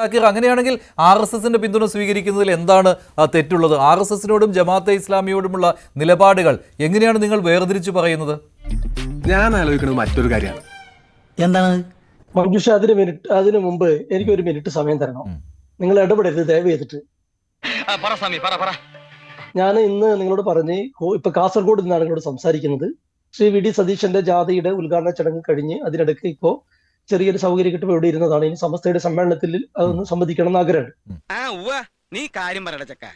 ഷാക്കിർ, അങ്ങനെയാണെങ്കിൽ RSSന്റെ പിന്തുണ സ്വീകരിക്കുന്നതിൽ എന്താണ് തെറ്റുള്ളത്? RSSനോടും ജമാഅത്തെ ഇസ്ലാമിയോടുമുള്ള നിലപാടുകൾ എങ്ങനെയാണ് നിങ്ങൾ വേർതിരിച്ചു പറയുന്നത്? ഞാൻ ആലോചിക്കുന്നത് മറ്റൊരു കാര്യമാണ്. എന്താണ് മഞ്ജുഷ, അതിനു മുമ്പ് എനിക്ക് ഒരു മിനിറ്റ് സമയം തരണം. നിങ്ങൾ ഇടപെടരുത് ദയവ് ചെയ്തിട്ട്. ഞാൻ ഇന്ന് നിങ്ങളോട് പറഞ്ഞ് ഇപ്പൊ കാസർഗോഡ് നിന്നാണ് നിങ്ങളോട് സംസാരിക്കുന്നത്. ശ്രീ VD സതീശന്റെ ജാഥയുടെ ഉദ്ഘാടന ചടങ്ങ് കഴിഞ്ഞ് അതിനിടയ്ക്ക് ഇപ്പോ ചെറിയൊരു സൗകര്യം കിട്ടുമ്പോൾ ഇവിടെ ഇരുന്നതാണ്. ഇനി സമസ്തയുടെ സമ്മേളനത്തിൽ അതൊന്ന് സംബന്ധിക്കണം എന്ന് ആഗ്രഹമുണ്ട്.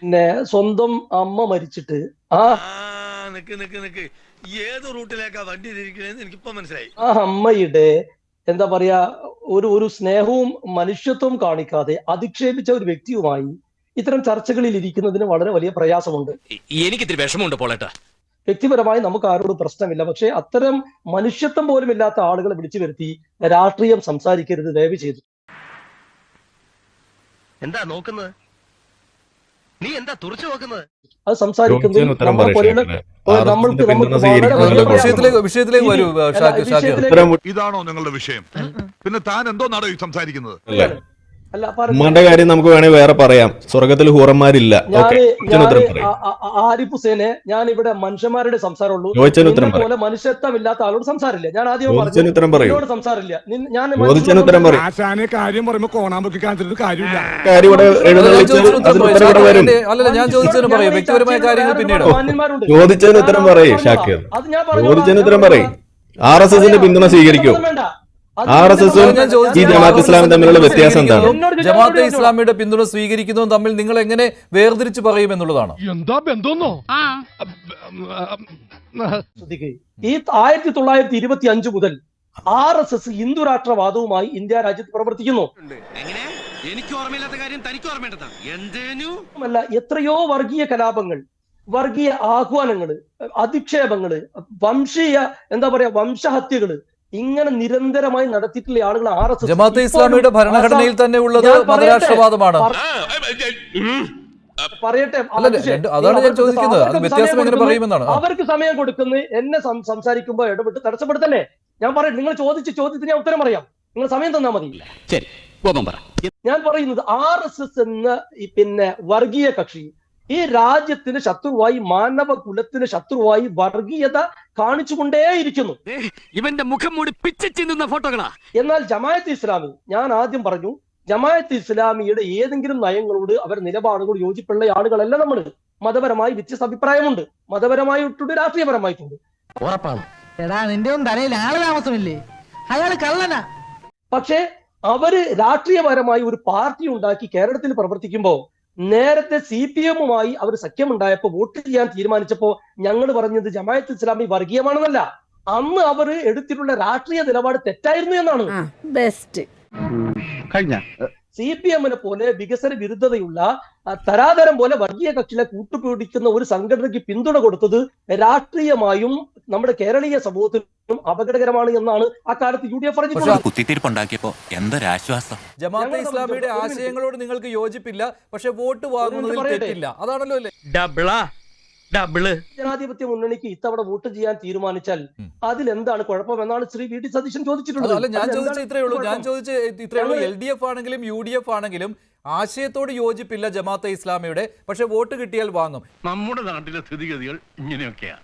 പിന്നെ സ്വന്തം അമ്മ മരിച്ചിട്ട് ഏത് റൂട്ടിലേക്കാ വണ്ടി തിരിക്കണേന്ന് എനിക്കിപ്പോ മനസ്സിലായി. ആ അമ്മയുടെ എന്താ പറയാ ഒരു സ്നേഹവും മനുഷ്യത്വവും കാണിക്കാതെ അധിക്ഷേപിച്ച ഒരു വ്യക്തിയുമായി ഇത്തരം ചർച്ചകളിൽ ഇരിക്കുന്നതിന് വളരെ വലിയ പ്രയാസമുണ്ട്. എനിക്കിത്തിരി വിഷമമുണ്ട് പോളേട്ടാ. വ്യക്തിപരമായി നമുക്ക് ആരോടും പ്രശ്നമില്ല. പക്ഷെ അത്തരം മനുഷ്യത്വം പോലും ഇല്ലാത്ത ആളുകളെ വിളിച്ചു വരുത്തി രാഷ്ട്രീയം സംസാരിക്കരുത് ദയവ് ചെയ്തു. എന്താ നോക്കുന്നത്? നീ എന്താ തുറച്ചു നോക്കുന്നത്? അത് സംസാരിക്കുന്നത് ഇതാണോ നിങ്ങളുടെ വിഷയം? പിന്നെ താൻ എന്തോ നാടോ സംസാരിക്കുന്നത്? ഉമ്മാന്റെ കാര്യം നമുക്ക് വേണമെങ്കിൽ വേറെ പറയാം. സ്വർഗത്തിൽ ഹൂറന്മാരില്ല. ആരിഫ് ഹുസൈനെ, ഞാൻ ഇവിടെ മനുഷ്യന്മാരുടെ സംസാരമുള്ളൂ, പോലെ മനുഷ്യത്വമില്ലാത്ത ആളോട് സംസാരമില്ല. ഞാൻ ആദ്യം പറഞ്ഞു സംസാരില്ല. ചോദിച്ചതിന് ഉത്തരം പറയും ഷാക്കിർ. ചോദിച്ചതിന് ഉത്തരം പറയും. RSSന്റെ പിന്തുണ സ്വീകരിക്കൂ. RSSഉം ഈ ജമാഅത്ത് ഇസ്ലാമും തമ്മിലുള്ള വ്യത്യാസം എന്താണ്? ജമാഅത്തെ ഇസ്ലാമിയുടെ പിന്തുണ സ്വീകരിക്കുന്നതും തമ്മിൽ നിങ്ങൾ എങ്ങനെ വേർതിരിച്ചു പറയും എന്നുള്ളതാണ്. എന്താ ബന്ധമെന്നോ? ഈ 1925 മുതൽ RSS ഹിന്ദു രാഷ്ട്രവാദവുമായി ഇന്ത്യ രാജ്യത്ത് പ്രവർത്തിക്കുന്നു. എനിക്ക് ഓർമ്മയില്ലാത്ത കാര്യം തനിക്ക് ഓർമ്മയുണ്ടോ? അല്ല, എത്രയോ വർഗീയ കലാപങ്ങൾ, വർഗീയ ആഹ്വാനങ്ങള്, അധിക്ഷേപങ്ങള്, വംശീയ എന്താ പറയാ വംശഹത്യകള് ഇങ്ങനെ നിരന്തരമായി നടത്തിയിട്ടുള്ള ആളുകൾ RSS. ജമാഅത്തെ ഇസ്ലാമിയുടെ ഭരണഘടനയിൽ തന്നെ ഉള്ളത് മതരാഷ്ട്രവാദമാണ്. പറയട്ടെ, അതാണ് ഞാൻ ചോദിക്കുന്നത്. വ്യത്യാസം എങ്ങനെ പറയുമെന്നാണ്. അവർക്ക് സമയം കൊടുക്കുന്ന എന്നെ സംസാരിക്കുമ്പോൾ ഇടപെട്ട് തടസ്സപ്പെടുത്തല്ലേ? ഞാൻ പറയും, നിങ്ങൾ ചോദിച്ച ചോദ്യത്തിന് ഞാൻ ഉത്തരം പറയാം. നിങ്ങൾ സമയം തന്നാൽ മതി. ഞാൻ പറയുന്നത് RSS എന്ന പിന്നെ വർഗീയ കക്ഷി ഈ രാജ്യത്തിന് ശത്രുവായി, മാനവ കുലത്തിന് ശത്രുവായി വർഗീയത കാണിച്ചുകൊണ്ടേയിരിക്കുന്നു. ഇവന്റെ മുഖം മൂടി പിച്ച ചിന്തുന്ന ഫോട്ടോകളാ. എന്നാൽ ജമാഅത്ത് ഇസ്ലാമി, ഞാൻ ആദ്യം പറഞ്ഞു, ജമാഅത്ത് ഇസ്ലാമിയുടെ ഏതെങ്കിലും നയങ്ങളോട് അവർ നിലപാടുകളോട് യോജിപ്പുള്ള ആളുകളല്ല നമ്മൾ. മതപരമായി വ്യത്യസ്ത അഭിപ്രായമുണ്ട്, മതപരമായിട്ടുണ്ട്, രാഷ്ട്രീയപരമായിട്ടുണ്ട്. നിന്റെ തലയിൽ ആള് താമസമില്ലേ? അയാൾ കള്ളനാ. പക്ഷേ അവര് രാഷ്ട്രീയപരമായി ഒരു പാർട്ടി ഉണ്ടാക്കി കേരളത്തിൽ പ്രവർത്തിക്കുമ്പോ നേരത്തെ CPM-ഉമായി അവർ സഖ്യമുണ്ടായപ്പോ വോട്ട് ചെയ്യാൻ തീരുമാനിച്ചപ്പോ ഞങ്ങൾ പറഞ്ഞത് ജമാഅത്ത് ഇസ്ലാമി വർഗീയമാണെന്നല്ല, അന്ന് അവർ എടുത്തിട്ടുള്ള രാഷ്ട്രീയ നിലപാട് തെറ്റായിരുന്നു എന്നാണ്. CPM-നെ പോലെ വികസന വിരുദ്ധതയുള്ള തരാതരം പോലെ വർഗീയ കക്ഷികളെ കൂട്ടുപിടിക്കുന്ന ഒരു സംഘടനയ്ക്ക് പിന്തുണ കൊടുത്തത് രാഷ്ട്രീയമായും നമ്മുടെ കേരളീയ സമൂഹത്തിനും അപകടകരമാണ് എന്നാണ് അക്കാലത്ത് UDF കുത്തിത്തിരിപ്പുണ്ടാക്കിയപ്പോ എന്തൊരാശ്വാസം. ജമാഅത്തെ ഇസ്ലാമിയുടെ ആശയങ്ങളോട് നിങ്ങൾക്ക് യോജിപ്പില്ല, പക്ഷെ വോട്ട് വാങ്ങുന്നതിൽ തെറ്റില്ല. അതാണല്ലോ അല്ലേ? ജനാധിപത്യ മുന്നണിക്ക് ഇത്തവണ വോട്ട് ചെയ്യാൻ തീരുമാനിച്ചാൽ അതിലെന്താണ് കുഴപ്പമെന്നാണ് ശ്രീ VD സതീശൻ ചോദിച്ചിട്ടുള്ളത്. അല്ല, ഞാൻ ചോദിച്ച ഇത്രയേ ഉള്ളൂ. LDF ആണെങ്കിലും UDF ആണെങ്കിലും ആശയത്തോട് യോജിപ്പില്ല ജമാഅത്തെ ഇസ്ലാമിയുടെ, പക്ഷെ വോട്ട് കിട്ടിയാൽ വാങ്ങും. നമ്മുടെ നാട്ടിലെ സ്ഥിതിഗതികൾ ഇങ്ങനെയൊക്കെയാണ്.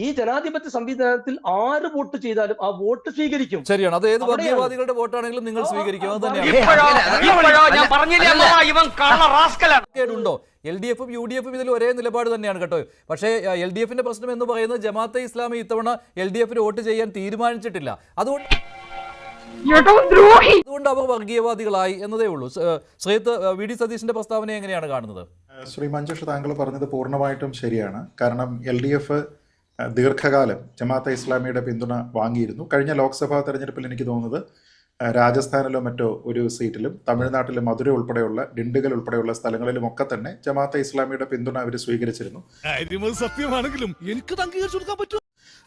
ഈ ജനാധിപത്യ സംവിധാനത്തിൽ ആര് വോട്ട് ചെയ്താലും ആ വോട്ട് സ്വീകരിക്കും. ശരിയാണ്. അത് ഏത് വർഗീയവാദികളുടെ വോട്ടാണെങ്കിലും നിങ്ങൾ സ്വീകരിക്കും. അത് തന്നെയാണ്. LDF-ഉം UDF-ഉം ഇതിൽ ഒരേ നിലപാട് തന്നെയാണ് കേട്ടോ. പക്ഷേ LDF-ന്റെ പ്രശ്നം എന്ന് പറയുന്നത് ജമാഅത്തെ ഇസ്ലാമി ഇത്തവണ LDF-ന് വോട്ട് ചെയ്യാൻ തീരുമാനിച്ചിട്ടില്ല. അതുകൊണ്ട് അവർ വർഗീയവാദികളായി എന്നതേ ഉള്ളൂ. ശ്രീത്ത്, VD സതീശന്റെ പ്രസ്താവന എങ്ങനെയാണ് കാണുന്നത്? ശ്രീ മഞ്ജുഷ, താങ്കൾ പറഞ്ഞത് പൂർണ്ണമായിട്ടും ശരിയാണ്. കാരണം LDF ദീർഘകാലം ജമാഅത്തെ ഇസ്ലാമിയുടെ പിന്തുണ വാങ്ങിയിരുന്നു. കഴിഞ്ഞ ലോക്സഭാ തെരഞ്ഞെടുപ്പിൽ എനിക്ക് തോന്നുന്നത് രാജസ്ഥാനിലോ മറ്റോ ഒരു സീറ്റിലും തമിഴ്നാട്ടിലെ മധുര ഉൾപ്പെടെയുള്ള ഡിണ്ടുഗൽ ഉൾപ്പെടെയുള്ള സ്ഥലങ്ങളിലും ഒക്കെ തന്നെ ജമാഅത്തെ ഇസ്ലാമിയുടെ പിന്തുണ അവർ സ്വീകരിച്ചിരുന്നു. സത്യമാണെങ്കിലും എനിക്ക് അംഗീകരിച്ചു കൊടുക്കാൻ പറ്റും.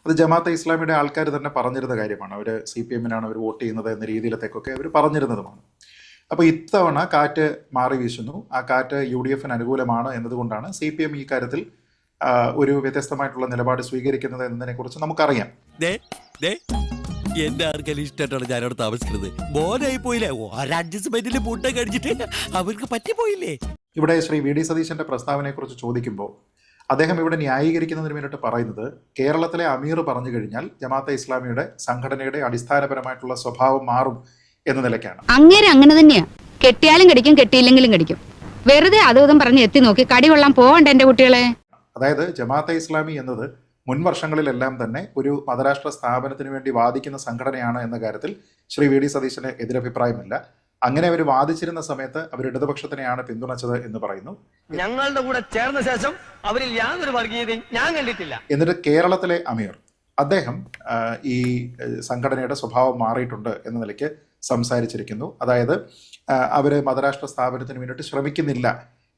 അത് ജമാഅത്തെ ഇസ്ലാമിയുടെ ആൾക്കാർ തന്നെ പറഞ്ഞിരുന്ന കാര്യമാണ്. അവർ CPM-നാണ് അവർ വോട്ട് ചെയ്യുന്നത് എന്ന രീതിയിലത്തേക്കൊക്കെ അവർ പറഞ്ഞിരുന്നതുമാണ്. അപ്പോൾ ഇത്തവണ കാറ്റ് മാറി വീശുന്നു. ആ കാറ്റ് UDF-ന് അനുകൂലമാണ് എന്നതുകൊണ്ടാണ് CPM ഈ കാര്യത്തിൽ ഒരു വ്യത്യസ്തമായിട്ടുള്ള നിലപാട് സ്വീകരിക്കുന്നത് എന്നതിനെ കുറിച്ച് നമുക്കറിയാം. എന്റെ ആർക്കെങ്കിലും ഇഷ്ടമായിട്ടാണ് ഞാനവിടെ താമസിക്കുന്നത്. മോനായി പോയില്ലേ, അഡ്ജസ്റ്റ്മെന്റിൽ മുട്ട കടിച്ചിട്ട് അവർക്ക് പറ്റിപ്പോയില്ലേ. ഇവിടെ ശ്രീ വി ഡി സതീശന്റെ പ്രസ്താവനയെക്കുറിച്ച് ചോദിക്കുമ്പോൾ അദ്ദേഹം ഇവിടെ ന്യായീകരിക്കുന്നതിന് വേണ്ടിയിട്ട് പറയുന്നത് കേരളത്തിലെ അമീർ പറഞ്ഞു കഴിഞ്ഞാൽ ജമാഅത്തെ ഇസ്ലാമിയുടെ സംഘടനയുടെ അടിസ്ഥാനപരമായിട്ടുള്ള സ്വഭാവം മാറും എന്ന നിലയ്ക്കാണ്. അങ്ങനെ തന്നെയാ, കെട്ടിയാലും കടിക്കും കെട്ടിയില്ലെങ്കിലും കടിക്കും. വെറുതെ അതും പറഞ്ഞ് എത്തി നോക്കി കടി കൊള്ളാൻ പോകണ്ട എന്റെ കുട്ടികളെ. അതായത് ജമാഅത്തെ ഇസ്ലാമി എന്നത് മുൻ വർഷങ്ങളിലെല്ലാം തന്നെ ഒരു മതരാഷ്ട്ര സ്ഥാപനത്തിന് വേണ്ടി വാദിക്കുന്ന സംഘടനയാണ് എന്ന കാര്യത്തിൽ ശ്രീ വി ഡി സതീശന് എതിരഭിപ്രായമില്ല. അങ്ങനെ അവർ വാദിച്ചിരുന്ന സമയത്ത് അവർ ഇടതുപക്ഷത്തിനെയാണ് പിന്തുണച്ചത് എന്ന് പറയുന്നു. ഞങ്ങളുടെ കൂടെ ചേർന്ന ശേഷം അവരിൽ യാതൊരു വർഗീയതയും ഞാൻ കണ്ടിട്ടില്ല. എന്നിട്ട് കേരളത്തിലെ അമീർ അദ്ദേഹം ഈ സംഘടനയുടെ സ്വഭാവം മാറിയിട്ടുണ്ട് എന്ന നിലയ്ക്ക് സംസാരിച്ചിരിക്കുന്നു. അതായത് അവര് മതരാഷ്ട്ര സ്ഥാപനത്തിന് വേണ്ടിയിട്ട് ശ്രമിക്കുന്നില്ല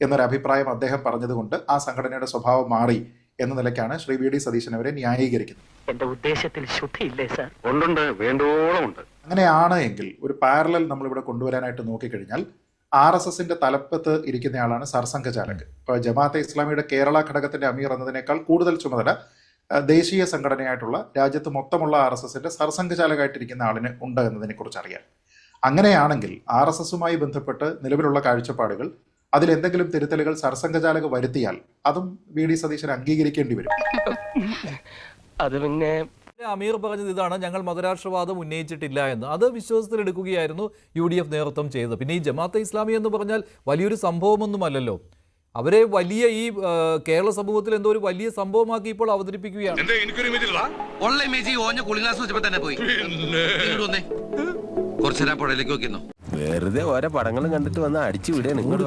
എന്നൊരു അഭിപ്രായം അദ്ദേഹം പറഞ്ഞതുകൊണ്ട് ആ സംഘടനയുടെ സ്വഭാവം മാറി എന്ന നിലയ്ക്കാണ് ശ്രീ വി ഡി സതീശൻ അവരെ ന്യായീകരിക്കുന്നത്. എന്റെ ഉദ്ദേശത്തിൽ ശുദ്ധിയില്ലേ സാർ? ഉണ്ടുണ്ട്, വേണ്ടോളം ഉണ്ട്. അങ്ങനെയാണ് എങ്കിൽ ഒരു പാരലൽ നമ്മളിവിടെ കൊണ്ടുവരാനായിട്ട് നോക്കിക്കഴിഞ്ഞാൽ RSSന്റെ തലപ്പത്ത് ഇരിക്കുന്നയാളാണ് സർസംഘചാലക്. ഇപ്പോൾ ജമാഅത്തെ ഇസ്ലാമിയുടെ കേരള ഘടകത്തിന്റെ അമീർ എന്നതിനേക്കാൾ കൂടുതൽ ചുമതല ദേശീയ സംഘടനയായിട്ടുള്ള രാജ്യത്ത് മൊത്തമുള്ള RSSന്റെ സർസംഘചാലകായിട്ടിരിക്കുന്ന ആളിന് ഉണ്ട് എന്നതിനെ കുറിച്ച് അറിയാം. അങ്ങനെയാണെങ്കിൽ RSSുമായി ബന്ധപ്പെട്ട് നിലവിലുള്ള കാഴ്ചപ്പാടുകൾ അതിലെന്തെങ്കിലും തിരുത്തലുകൾ സർസംഘചാലക് വരുത്തിയാൽ അതും വി ഡി സതീശൻ അംഗീകരിക്കേണ്ടി വരും. അത് പിന്നെ അമീർ പറഞ്ഞത് ഇതാണ്, ഞങ്ങൾ മതരാഷ്ട്രവാദം ഉന്നയിച്ചിട്ടില്ല എന്ന്. അത് വിശ്വാസത്തിലെടുക്കുകയായിരുന്നു UDF നേതൃത്വം ചെയ്തത്. പിന്നെ ഈ ജമാഅത്തെ ഇസ്ലാമി എന്ന് പറഞ്ഞാൽ വലിയൊരു സംഭവമൊന്നുമല്ലല്ലോ. അവരെ വലിയ ഈ കേരള സമൂഹത്തിൽ എന്തോ ഒരു വലിയ സംഭവമാക്കി ഇപ്പോൾ അവതരിപ്പിക്കുകയാണ്. വെറുതെ ഓരോ പടങ്ങളും കണ്ടിട്ട് വന്ന് അടിച്ചു വിടുക നിങ്ങൾ.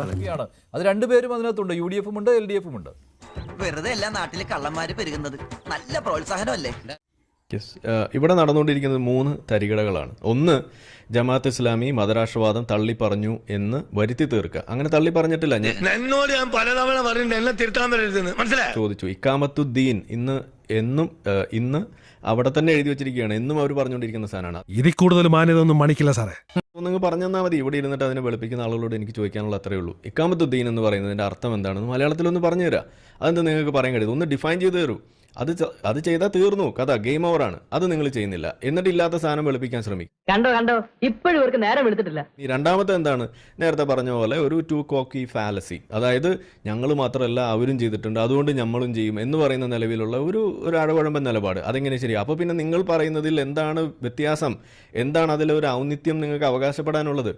അത് രണ്ടുപേരും അതിനകത്തുണ്ട്, UDFും ഉണ്ട് LDFും ഉണ്ട്. വെറുതെ എല്ലാ നാട്ടിലെ കള്ളന്മാര് പെരുകുന്നത് നല്ല പ്രോത്സാഹനമല്ലേ? ഇവിടെ നടന്നുകൊണ്ടിരിക്കുന്നത് 3 തരികിടകളാണ്. ഒന്ന്, ജമാഅത്ത് ഇസ്ലാമി മതരാഷ്ട്രവാദം തള്ളി പറഞ്ഞു എന്ന് വരുത്തി തീർക്കുക. അങ്ങനെ തള്ളി പറഞ്ഞിട്ടില്ല. ഞാൻ പലതവണ പറഞ്ഞു എന്നെ തിരുത്താൻ വരരുതെന്ന് മനസ്സിലായി ചോദിച്ചു. ഇക്കാമത്തുദ്ദീൻ ഇന്ന് അവിടെ തന്നെ എഴുതി വെച്ചിരിക്കുകയാണ്. എന്നും അവർ പറഞ്ഞുകൊണ്ടിരിക്കുന്ന സാധനമാണ്. ഇതിൽ കൂടുതൽ മാന്യത ഒന്നും മണിക്കില്ല സാറേ. നിങ്ങൾ പറഞ്ഞു തന്നാൽ മതി. ഇവിടെ ഇരുന്നിട്ട് അതിനെ വെളുപ്പിക്കുന്ന ആളുകളോട് എനിക്ക് ചോദിക്കാനുള്ള അത്രേ ഉള്ളൂ. ഇക്കാമത്തുദ്ദീൻ എന്ന് പറയുന്നതിന്റെ അർത്ഥം എന്താണെന്ന് മലയാളത്തിലൊന്ന് പറഞ്ഞു തരാം. അതെന്താ നിങ്ങൾക്ക് പറയാൻ കഴിയും? ഒന്ന് ഡിഫൈൻ ചെയ്ത് തരൂ. അത് ചെയ്താൽ തീർന്നു കഥ, ഗെയിം ഓവറാണ്. അത് നിങ്ങൾ ചെയ്യുന്നില്ല. എന്നിട്ട് ഇല്ലാത്ത സാധനം വെളുപ്പിക്കാൻ ശ്രമിക്കും. കണ്ടോ ഇപ്പോഴും ഇവർക്ക് നേരം എടുത്തിട്ടില്ല. ഈ രണ്ടാമത്തെ എന്താണ്? നേരത്തെ പറഞ്ഞ പോലെ ഒരു ടു കോക്കി ഫാലസി. അതായത് ഞങ്ങൾ മാത്രമല്ല അവരും ചെയ്തിട്ടുണ്ട്, അതുകൊണ്ട് നമ്മളും ചെയ്യും എന്ന് പറയുന്ന നിലവിലുള്ള ഒരു അഴകുഴമ്പൻ നിലപാട്. അതെങ്ങനെ ശരി? അപ്പോൾ പിന്നെ നിങ്ങൾ പറയുന്നതിൽ എന്താണ് വ്യത്യാസം? എന്താണ് അതിലെ ഒരു ഔന്നിത്യം നിങ്ങൾക്ക് അവകാശപ്പെടാനുള്ളത്?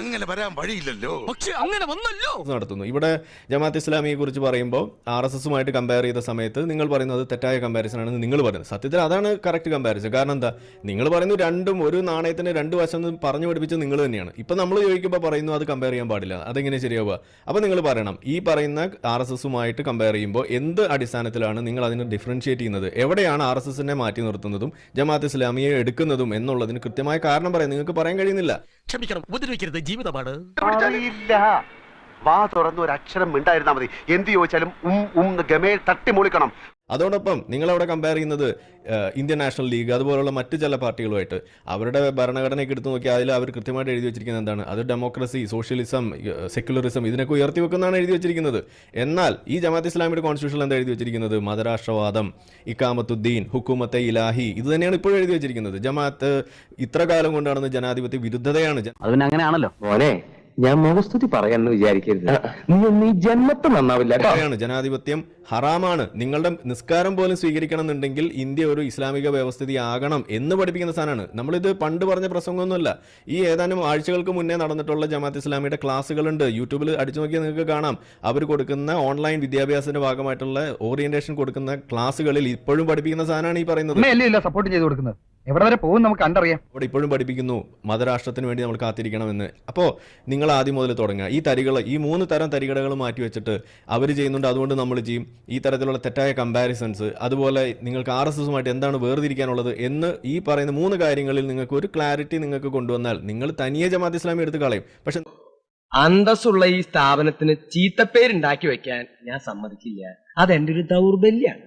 അങ്ങനെ വരാൻ വഴിയില്ലല്ലോ. പക്ഷെ അങ്ങനെ വന്നല്ലോ. നടത്തുന്നു. ഇവിടെ ജമാഅത്ത് ഇസ്ലാമിയെ കുറിച്ച് പറയുമ്പോൾ RSSുമായിട്ട് കമ്പയർ ചെയ്ത സമയത്ത് നിങ്ങൾ പറയുന്നത് തെറ്റായ കമ്പാരിസൺ ആണെന്ന് നിങ്ങൾ പറയുന്നത്. സത്യത്തിൽ അതാണ് കറക്റ്റ് കമ്പാരിസൺ. കാരണം എന്താ? നിങ്ങൾ പറയുന്നത് രണ്ടും ഒരു നാണയത്തിന് 2 വശം പറഞ്ഞു പഠിപ്പിച്ചത് നിങ്ങൾ തന്നെയാണ്. ഇപ്പൊ നമ്മൾ ചോദിക്കുമ്പോൾ പറയുന്നു അത് കമ്പയർ ചെയ്യാൻ പാടില്ല. അതെങ്ങനെ ശരിയാവുക? അപ്പൊ നിങ്ങൾ പറയണം, ഈ പറയുന്ന RSSുമായിട്ട് കമ്പയർ ചെയ്യുമ്പോൾ എന്ത് അടിസ്ഥാനത്തിലാണ് നിങ്ങൾ അതിനെ ഡിഫറൻഷിയേറ്റ് ചെയ്യുന്നത്? എവിടെയാണ് RSSനെ മാറ്റി നിർത്തുന്നതും ജമാഅത്ത് ഇസ്ലാമിയെ എടുക്കുന്നതും എന്നുള്ളതിന് കൃത്യമായ കാരണം പറയാം. നിങ്ങൾക്ക് പറയാൻ കഴിയുന്നില്ല. ക്ഷമിക്കണം, ഉപദ്രവിക്കരുത്, ജീവിതമാണ്. വാ തുറന്ന് ഒരു അക്ഷരം മിണ്ടായിരുന്നാ മതി. എന്ത് ചോദിച്ചാലും ഗമേൽ തട്ടി മൂളിക്കണം. അതോടൊപ്പം നിങ്ങളവിടെ കമ്പയർ ചെയ്യുന്നത് ഇന്ത്യൻ നാഷണൽ ലീഗ് അതുപോലുള്ള മറ്റ് ചില പാർട്ടികളുമായിട്ട്. അവരുടെ ഭരണഘടനയൊക്കെ എടുത്തു നോക്കിയാൽ അതിൽ അവർ കൃത്യമായിട്ട് എഴുതി വെച്ചിരിക്കുന്നത് എന്താണ്? അത് ഡെമോക്രസി, സോഷ്യലിസം, സെക്യുലറിസം ഇതിനൊക്കെ ഉയർത്തി വെക്കുന്നതാണ് എഴുതി വെച്ചിരിക്കുന്നത്. എന്നാൽ ഈ ജമാഅത്ത് ഇസ്ലാമിയുടെ കോൺസ്റ്റിറ്റ്യൂഷനിൽ എന്താ എഴുതി വെച്ചിരിക്കുന്നത്? മതരാഷ്ട്രവാദം, ഇക്കാമത്തുദ്ദീൻ, ഹുക്കൂമത്തെ ഇലാഹി, ഇത് തന്നെയാണ് ഇപ്പോഴും എഴുതി വെച്ചിരിക്കുന്നത്. ജമാഅത്ത് ഇത്ര കാലം കൊണ്ട് നടന്ന ജനാധിപത്യ വിരുദ്ധതയാണ്. അത് പിന്നെ അങ്ങനെയാണല്ലോ മോനെ. ഞാൻ മുഖസ്തുതി പറയാന്ന് വിചാരിക്കരുത്. നീ ജന്മത്തെ നന്നാവില്ല. ജനാധിപത്യം ഹറാമാണ്. നിങ്ങളുടെ നിസ്കാരം പോലും സ്വീകരിക്കണം എന്നുണ്ടെങ്കിൽ ഇന്ത്യ ഒരു ഇസ്ലാമിക വ്യവസ്ഥിതി ആകണം എന്ന് പഠിപ്പിക്കുന്ന സാധനമാണ്. നമ്മളിത് പണ്ട് പറഞ്ഞ പ്രസംഗമൊന്നുമല്ല. ഈ ഏതാനും ആഴ്ചകൾക്ക് മുന്നേ നടന്നിട്ടുള്ള ജമാഅത്ത് ഇസ്ലാമിയുടെ ക്ലാസ്സുകളുണ്ട്. യൂട്യൂബിൽ അടിച്ചു നോക്കിയാൽ നിങ്ങൾക്ക് കാണാം. അവർ കൊടുക്കുന്ന ഓൺലൈൻ വിദ്യാഭ്യാസത്തിന്റെ ഭാഗമായിട്ടുള്ള ഓറിയന്റേഷൻ കൊടുക്കുന്ന ക്ലാസ്സുകളിൽ ഇപ്പോഴും പഠിപ്പിക്കുന്ന സാധനമാണ് ഈ പറയുന്നത്. സപ്പോർട്ട് ചെയ്ത് കൊടുക്കുന്നത് എവിടെ വരെ പോകും നമുക്ക് കണ്ടറിയാം. അവിടെ ഇപ്പോഴും പഠിപ്പിക്കുന്നു മതരാഷ്ട്രത്തിന് വേണ്ടി നമ്മൾ കാത്തിരിക്കണമെന്ന്. അപ്പോൾ നിങ്ങൾ ആദ്യം മുതൽ തുടങ്ങുക. ഈ 3 തരം തരികടകൾ മാറ്റി വെച്ചിട്ട് അവർ ചെയ്യുന്നുണ്ട് അതുകൊണ്ട് നമ്മൾ ചെയ്യും. ഈ തരത്തിലുള്ള തെറ്റായ കമ്പാരിസൺസ്, അതുപോലെ നിങ്ങൾക്ക് RSSുമായിട്ട് എന്താണ് വേർതിരിക്കാനുള്ളത് എന്ന് ഈ പറയുന്ന 3 കാര്യങ്ങളിൽ നിങ്ങൾക്ക് ഒരു ക്ലാരിറ്റി നിങ്ങൾക്ക് കൊണ്ടുവന്നാൽ നിങ്ങൾ തനിയെ ജമാഅത്ത് ഇസ്ലാമി എടുത്ത് കളയും. പക്ഷെ അന്തസ്സുള്ള ഈ സ്ഥാപനത്തിന് ചീത്തപ്പേരുണ്ടാക്കി വെക്കാൻ ഞാൻ സമ്മതിക്കില്ല. അതെന്റെ ഒരു ദൗർബല്യാണ്.